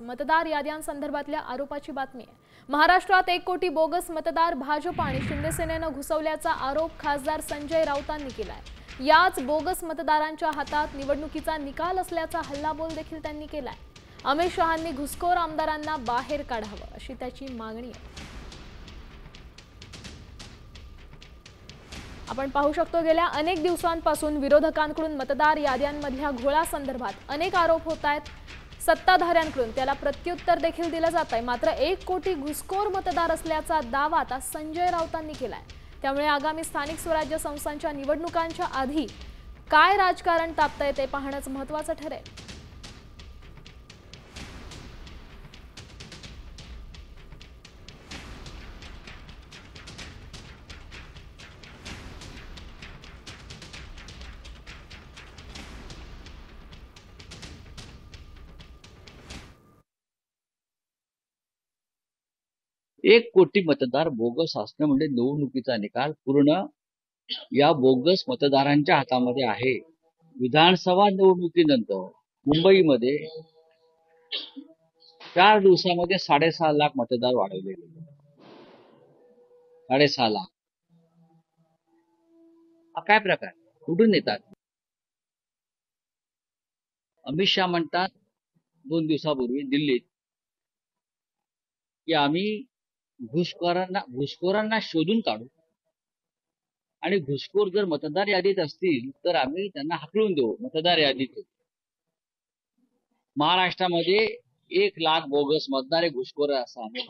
मतदार याद्यांसंदर्भातल्या आरोपाची बातमी आहे। महाराष्ट्रात 1 कोटी बोगस मतदार भाजप आणि शिंदेसेनेनं घुसवल्याचा आरोप खासदार संजय राऊतांनी केलाय। याच बोगस मतदारांच्या हातात निवडणुकीचा निकाल असल्याचा हल्लाबोल देखील त्यांनी केलाय। अमित शहांनी घुसखोर आमदारांना बाहेर काढावं अशी त्याची मागणी आहे। आपण पाहू शकतो गेल्या अनेक दिवसांपासून विरोधकांकडून मतदार याद्यांमधल्या घोळासंदर्भात अनेक आरोप होत आहेत। सत्ताधाऱ्यांकडून त्याला प्रत्युत्तर देखील दिलं जात आहे। मात्र 1 कोटी घुसखोर मतदार असल्याचा दावा आता संजय राऊतांनी केलाय। त्यामुळे आगामी स्थानिक स्वराज्य संस्थांच्या निवडणुकांच्या आधी काय राजकारण तापतंय ते पाहणंच महत्त्वाचं ठरेल। एक कोटी मतदार बोगस असणं म्हणजे निवडणुकीचा निकाल पूर्ण या बोगस मतदारांच्या हातामध्ये आहे। विधानसभा निवडणुकीनंतर मुंबईमध्ये 4 दिवसामध्ये 6.5 लाख मतदार वाढवले गेले। 6.5 लाख हा काय प्रकार कुठून येतात? अमित शहा म्हणतात 2 दिवसापूर्वी दिल्लीत की आम्ही घुसखोरांना शोधून काढू आणि घुसखोर जर मतदार यादीत असतील तर आम्ही त्यांना हाकलून देऊ मतदार यादीत। महाराष्ट्रामध्ये 1 लाख बोगस मतदार घुसखोर असं आम्ही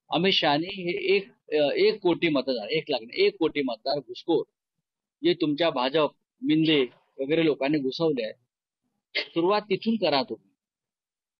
अमित शहानी हे एक कोटी मतदार 1 लाख 1 कोटी मतदार घुसखोर जे तुमच्या भाजप मिंदे वगैरे लोकांनी घुसवले आहे। सुरुवात तिथून करा तुम्ही।